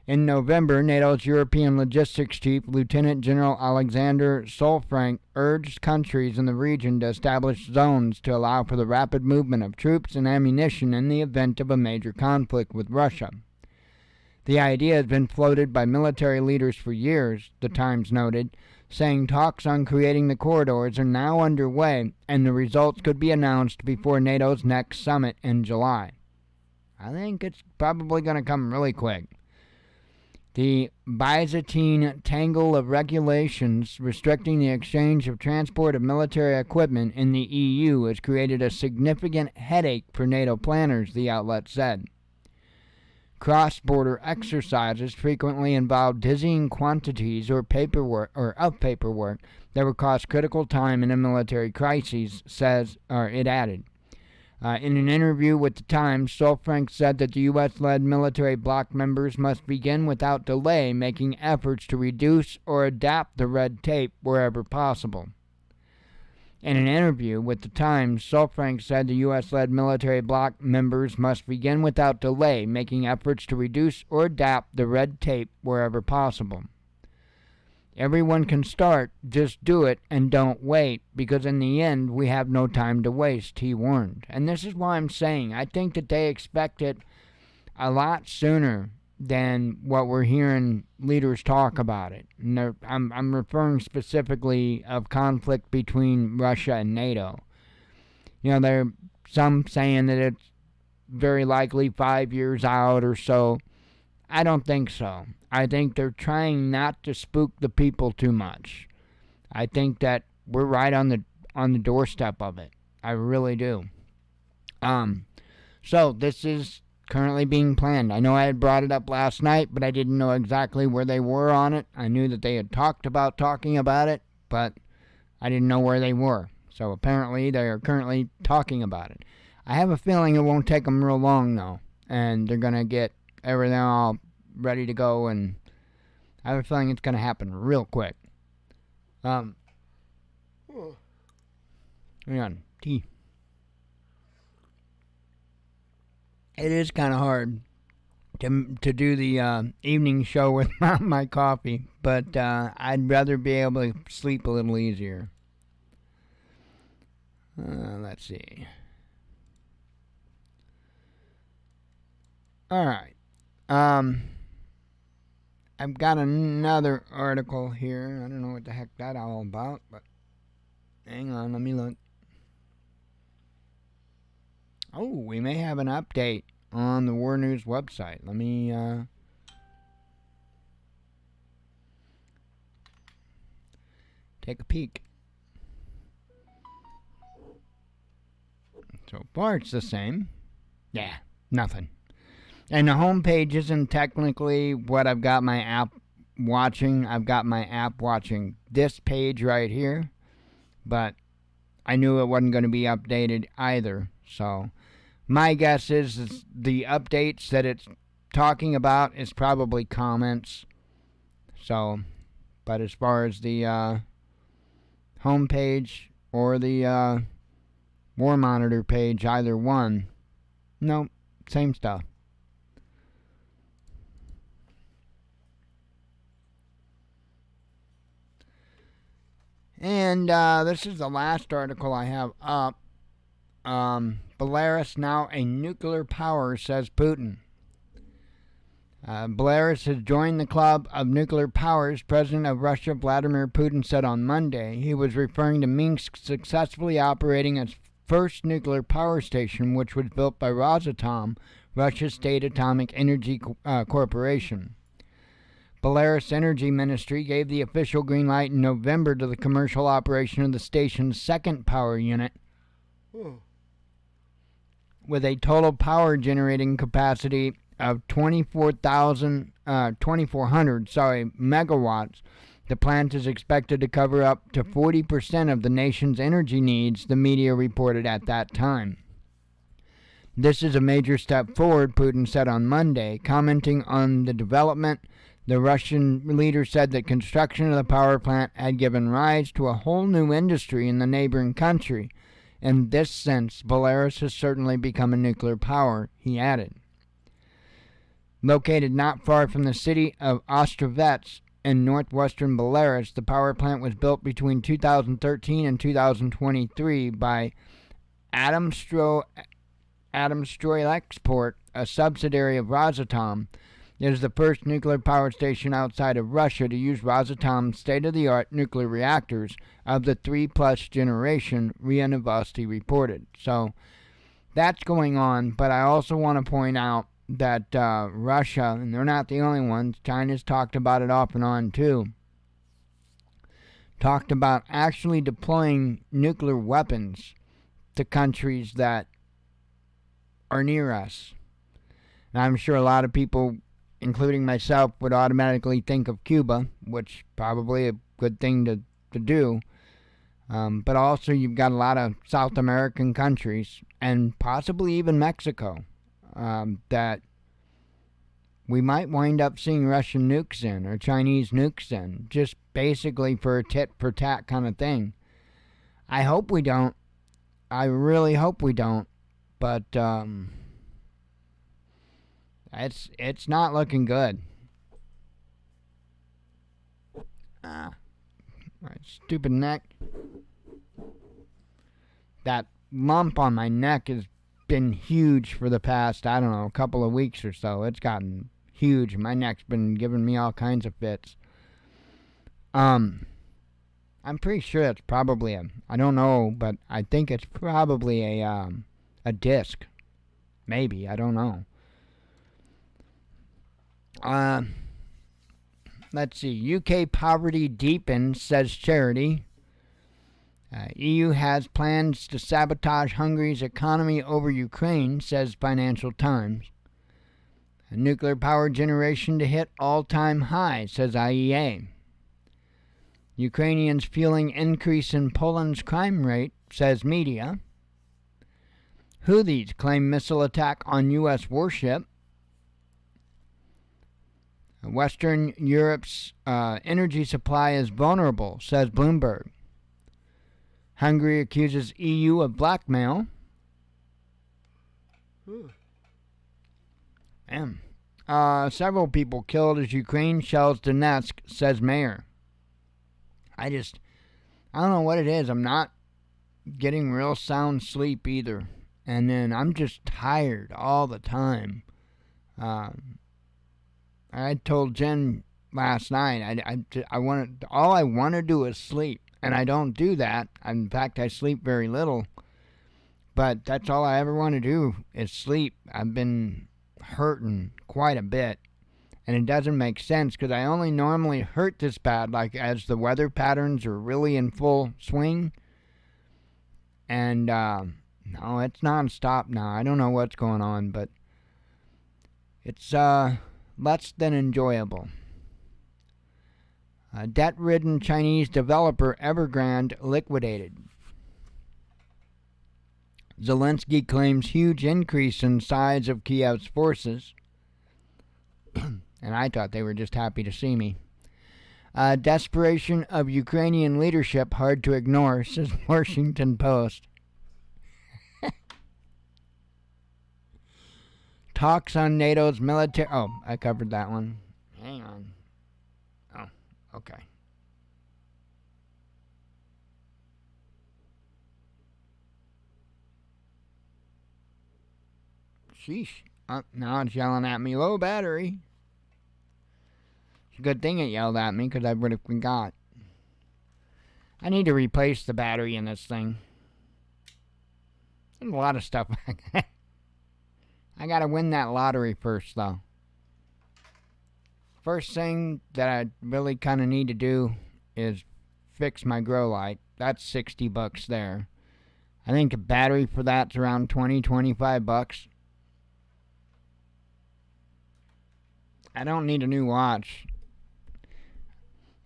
In November, NATO's European Logistics Chief, Lieutenant General Alexander Solfrank, urged countries in the region to establish zones to allow for the rapid movement of troops and ammunition in the event of a major conflict with Russia. The idea has been floated by military leaders for years, the Times noted, saying talks on creating the corridors are now underway and the results could be announced before NATO's next summit in July. I think it's probably going to come really quick. The Byzantine tangle of regulations restricting the exchange of transport of military equipment in the EU has created a significant headache for NATO planners, the outlet said. Cross-border exercises frequently involve dizzying quantities of paperwork that would cost critical time in a military crisis, it added. In an interview with the Times, Solfrank said that the U.S.-led military bloc members must begin without delay making efforts to reduce or adapt the red tape wherever possible. In an interview with the Times, Solfrank said the U.S.-led military bloc members must begin without delay making efforts to reduce or adapt the red tape wherever possible. Everyone can start, just do it and don't wait, because in the end we have no time to waste, he warned. And this is why I'm saying I think that they expect it a lot sooner than what we're hearing leaders talk about it. And I'm referring specifically of conflict between Russia and NATO. You know, there are some saying that it's very likely 5 years out or so. I don't think so. I think they're trying not to spook the people too much. I think that we're right on the doorstep of it. I really do. So this is currently being planned. I know I had brought it up last night, but I didn't know exactly where they were on it. I knew that they had talking about it, but I didn't know where they were. So apparently they are currently talking about it. I have a feeling it won't take them real long, though, and they're going to get everything all ready to go, and I have a feeling it's going to happen real quick. Hang on, tea. It is kind of hard to do the evening show without my coffee, but I'd rather be able to sleep a little easier. Let's see. All right. I've got another article here. I don't know what the heck that's all about, but hang on, let me look. Oh, we may have an update on the War News website. Let me take a peek. So far it's the same. Yeah, nothing. And the home page isn't technically what I've got my app watching. I've got my app watching this page right here. But I knew it wasn't going to be updated either. So my guess is the updates that it's talking about is probably comments. So, but as far as the home page or the War Monitor page, either one, nope, same stuff. And this is the last article I have up. Belarus now a nuclear power, says Putin. Belarus has joined the club of nuclear powers, President of Russia Vladimir Putin said on Monday. He was referring to Minsk successfully operating its first nuclear power station, which was built by Rosatom, Russia's state atomic energy corporation. Belarus Energy Ministry gave the official green light in November to the commercial operation of the station's second power unit, with a total power generating capacity of 2,400 megawatts. The plant is expected to cover up to 40% of the nation's energy needs, the media reported at that time. This is a major step forward, Putin said on Monday. Commenting on the development, the Russian leader said that construction of the power plant had given rise to a whole new industry in the neighboring country. In this sense, Belarus has certainly become a nuclear power, he added. Located not far from the city of Ostrovets in northwestern Belarus, the power plant was built between 2013 and 2023 by Atomstroyexport, a subsidiary of Rosatom. It is the first nuclear power station outside of Russia to use Rosatom's state-of-the-art nuclear reactors of the 3+ generation, RIA Novosti reported. So that's going on, but I also want to point out that Russia, and they're not the only ones, China's talked about it off and on too, talked about actually deploying nuclear weapons to countries that are near us. And I'm sure a lot of people, including myself, would automatically think of Cuba, which probably a good thing to do. But also you've got a lot of South American countries, and possibly even Mexico, that we might wind up seeing Russian nukes in, or Chinese nukes in, just basically for a tit-for-tat kind of thing. I hope we don't. I really hope we don't. But it's not looking good. My stupid neck. That lump on my neck has been huge for the past, I don't know, a couple of weeks or so. It's gotten huge. My neck's been giving me all kinds of fits. I'm pretty sure it's probably I don't know, but I think it's probably a disc. Maybe, I don't know. Let's see. UK poverty deepens, says charity. EU has plans to sabotage Hungary's economy over Ukraine, says Financial Times. Nuclear power generation to hit all-time high, says IEA. Ukrainians feeling increase in Poland's crime rate, says media. Houthis claim missile attack on U.S. warship. Western Europe's energy supply is vulnerable, says Bloomberg. Hungary accuses EU of blackmail. Several people killed as Ukraine shells Donetsk, says mayor. I don't know what it is. I'm not getting real sound sleep either. And then I'm just tired all the time. I told Jen last night, all I want to do is sleep. And I don't do that. In fact, I sleep very little. But that's all I ever want to do is sleep. I've been hurting quite a bit. And it doesn't make sense because I only normally hurt this bad like as the weather patterns are really in full swing. And no, it's non-stop now. I don't know what's going on, but it's less than enjoyable. Debt-ridden Chinese developer Evergrande liquidated. Zelensky claims huge increase in size of Kiev's forces. And I thought they were just happy to see me. Desperation of Ukrainian leadership hard to ignore, says Washington Post. Talks on NATO's military... Oh, I covered that one. Hang on. Oh, okay. Sheesh. Now it's yelling at me. Low battery. Good thing it yelled at me because I would have forgot. I need to replace the battery in this thing. There's a lot of stuff. I gotta win that lottery first, though. First thing that I really kind of need to do is fix my grow light. That's $60 there. I think a battery for that's around $20-25. I don't need a new watch.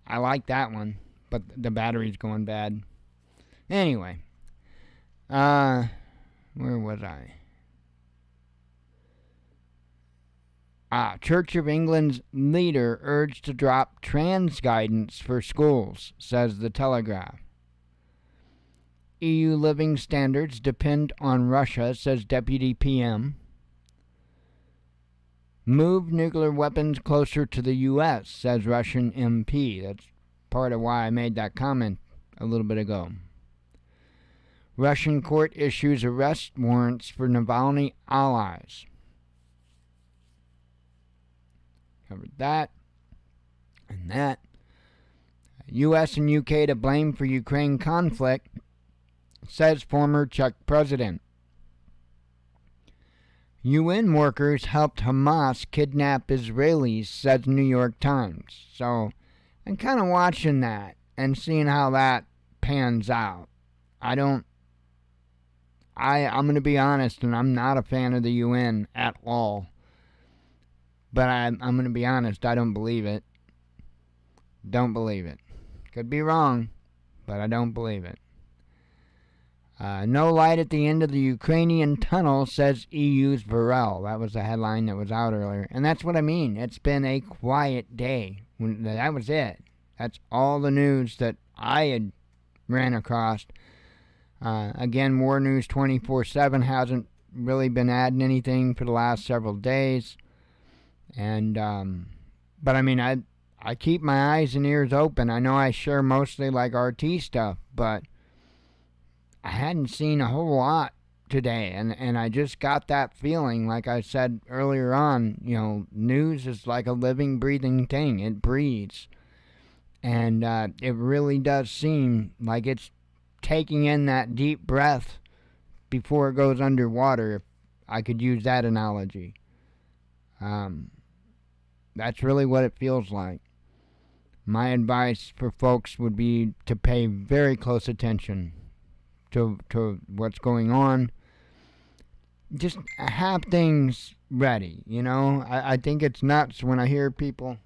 I like that one, but the battery's going bad. Anyway, where was I? Church of England's leader urged to drop trans guidance for schools, says the Telegraph. EU living standards depend on Russia, says Deputy PM. Move nuclear weapons closer to the U.S., says Russian MP. That's part of why I made that comment a little bit ago. Russian court issues arrest warrants for Navalny allies. Covered that and that. U.S. and U.K. to blame for Ukraine conflict, says former Czech president. UN workers helped Hamas kidnap Israelis, says New York Times. So I'm kind of watching that and seeing how that pans out. I'm going to be honest, and I'm not a fan of the UN at all. But I'm going to be honest, I don't believe it. Don't believe it. Could be wrong, but I don't believe it. No light at the end of the Ukrainian tunnel, says EU's Varel. That was the headline that was out earlier. And that's what I mean. It's been a quiet day. That was it. That's all the news that I had ran across. Again, War News 24/7 hasn't really been adding anything for the last several days. And, but I mean, I keep my eyes and ears open. I know I share mostly like RT stuff, but I hadn't seen a whole lot today. And I just got that feeling, like I said earlier on, news is like a living, breathing thing. It breathes. And it really does seem like it's taking in that deep breath before it goes underwater, if I could use that analogy. That's really what it feels like. My advice for folks would be to pay very close attention to what's going on. Just have things ready, I think it's nuts when I hear people.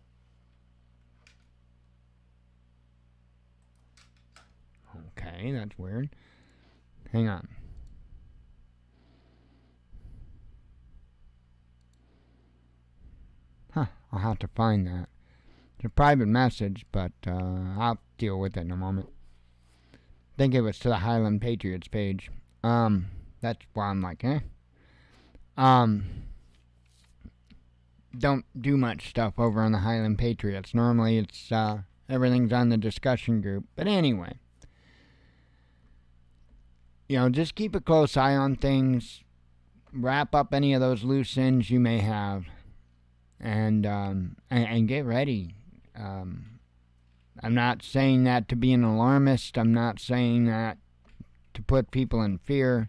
Okay, that's weird. Hang on. I'll have to find that. It's a private message, but I'll deal with it in a moment. I think it was to the Highland Patriots page. That's why I'm like, don't do much stuff over on the Highland Patriots. Normally it's everything's on the discussion group. But anyway, just keep a close eye on things. Wrap up any of those loose ends you may have. And get ready. I'm not saying that to be an alarmist. I'm not saying that to put people in fear.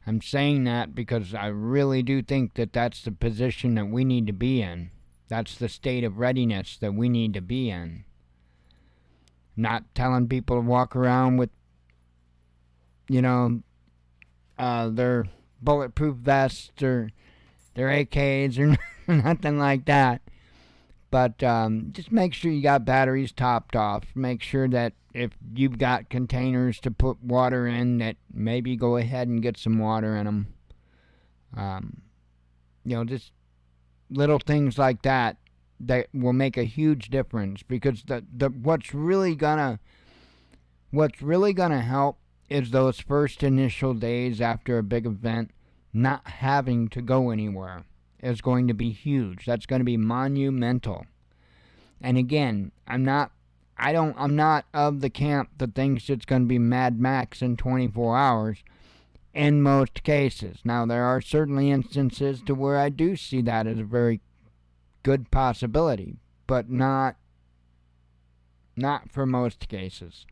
I'm saying that because I really do think that that's the position that we need to be in. That's the state of readiness that we need to be in. Not telling people to walk around with, their bulletproof vests or their AKs or nothing like that. But just make sure you got batteries topped off. Make sure that if you've got containers to put water in, that maybe go ahead and get some water in them. Just little things like that will make a huge difference. Because what's really gonna help is those first initial days after a big event. Not having to go anywhere is going to be huge. That's going to be monumental. And again, I'm not of the camp that thinks it's going to be Mad Max in 24 hours in most cases. Now, there are certainly instances to where I do see that as a very good possibility. but not for most cases.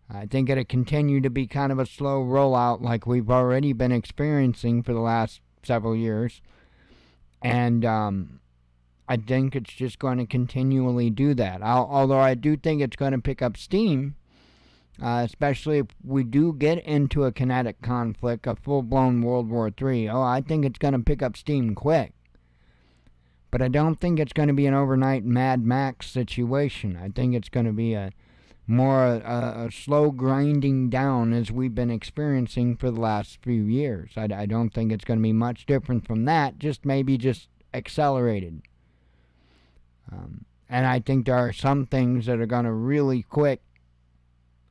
I think it'll continue to be kind of a slow rollout like we've already been experiencing for the last several years. And I think it's just going to continually do that. Although I do think it's going to pick up steam, especially if we do get into a kinetic conflict, a full-blown World War III. Oh, I think it's going to pick up steam quick. But I don't think it's going to be an overnight Mad Max situation. I think it's going to be a slow grinding down as we've been experiencing for the last few years. I don't think it's going to be much different from that, maybe just accelerated. And I think there are some things that are going to really quick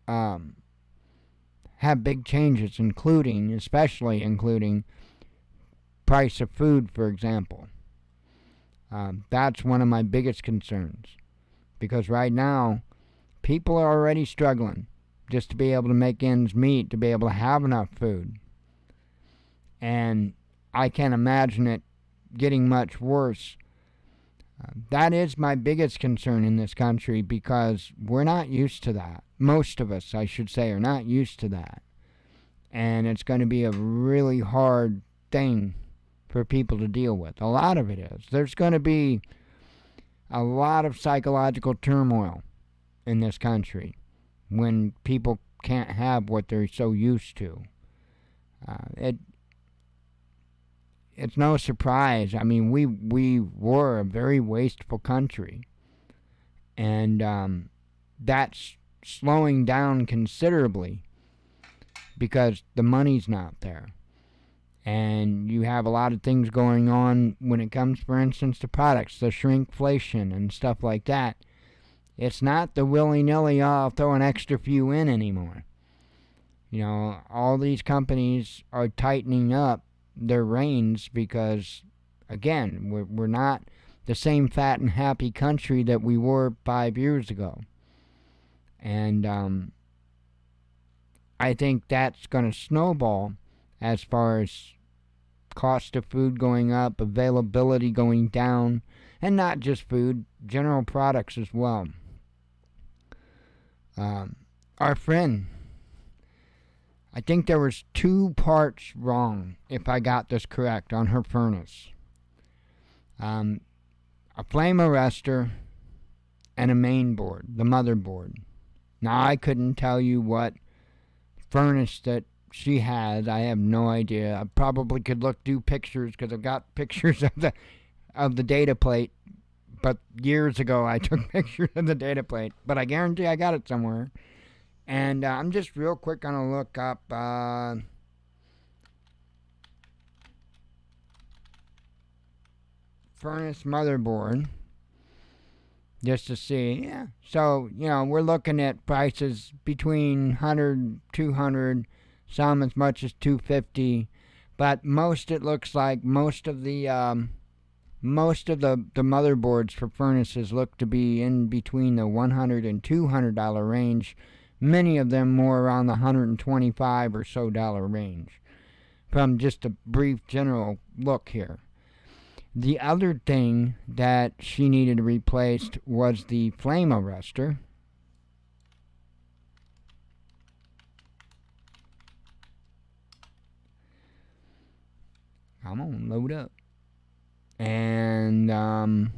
have big changes, especially including price of food, for example. That's one of my biggest concerns, because right now people are already struggling just to be able to make ends meet, to be able to have enough food. And I can't imagine it getting much worse. That is my biggest concern in this country, because we're not used to that. Most of us, I should say, are not used to that. And it's going to be a really hard thing for people to deal with. A lot of it is. There's going to be a lot of psychological turmoil in this country when people can't have what they're so used to. It's no surprise. I mean, we were a very wasteful country, and that's slowing down considerably because the money's not there. And you have a lot of things going on when it comes, for instance, to products, the shrinkflation and stuff like that. It's not the willy-nilly, I'll throw an extra few in anymore. You know, all these companies are tightening up their reins because, again, we're not the same fat and happy country that we were 5 years ago. And I think that's going to snowball as far as cost of food going up, availability going down, and not just food, general products as well. Our friend, I think there was 2 parts wrong, if I got this correct, on her furnace. A flame arrestor and a main board, the motherboard. Now, I couldn't tell you what furnace that she has. I have no idea. I probably could do pictures, because I've got pictures of the data plate. But years ago, I took pictures of the data plate. But I guarantee I got it somewhere. And I'm just real quick going to look up furnace motherboard just to see. Yeah. So, we're looking at prices between 100, 200, some as much as 250. But it looks like most of the motherboards for furnaces look to be in between the $100 and $200 range. Many of them more around the $125 or so range, from just a brief general look here. The other thing that she needed replaced was the flame arrestor. Come on, load up. And I'm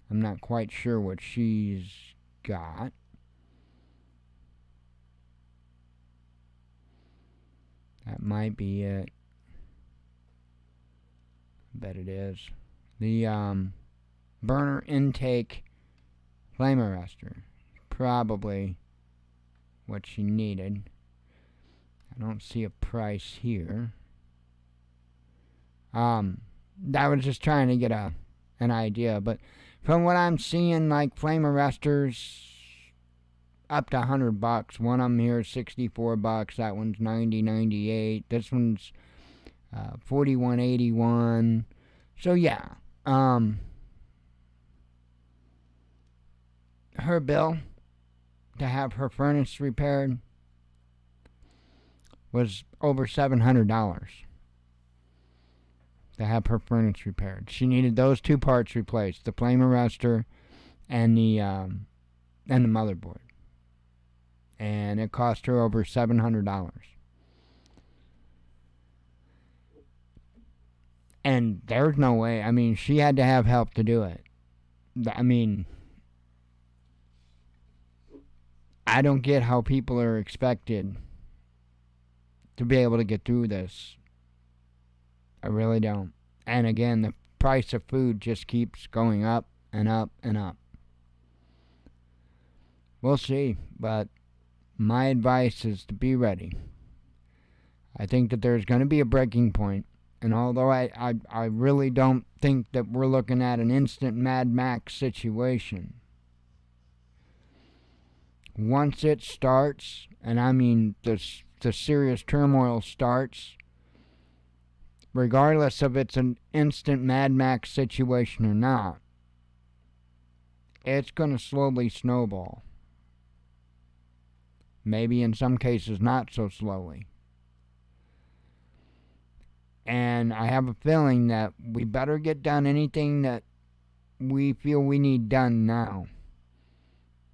not quite sure what she's got. That might be it. I bet it is. The burner intake flame arrestor. Probably what she needed. I don't see a price here. I was just trying to get an idea, but from what I'm seeing, like flame arresters up to $100. One of them here is $64. That one's $90.98. This one's $41.81. So yeah, her bill to have her furnace repaired was over $700. to have her furnace repaired. She needed those two parts replaced, the flame arrestor and the motherboard. And it cost her over $700. And there's no way. I mean, she had to have help to do it. I mean, I don't get how people are expected to be able to get through this. I really don't. And again, the price of food just keeps going up and up and up. We'll see, but my advice is to be ready. I think that there's going to be a breaking point, and although I really don't think that we're looking at an instant Mad Max situation, once it starts, and I mean the serious turmoil starts, regardless of it's an instant Mad Max situation or not, it's going to slowly snowball. Maybe in some cases not so slowly. And I have a feeling that we better get done anything that we feel we need done now.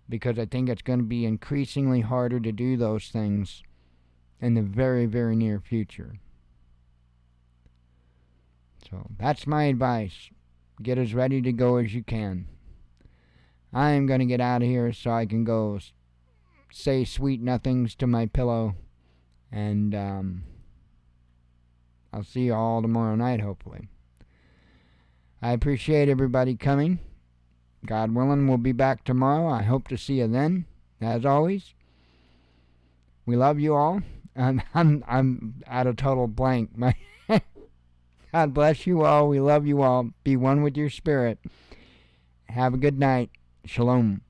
Because I think it's going to be increasingly harder to do those things in the very, very near future. So that's my advice. Get as ready to go as you can. I am going to get out of here so I can go say sweet nothings to my pillow. And I'll see you all tomorrow night, hopefully. I appreciate everybody coming. God willing, we'll be back tomorrow. I hope to see you then. As always, we love you all. I'm at a total blank. God bless you all. We love you all. Be one with your spirit. Have a good night. Shalom.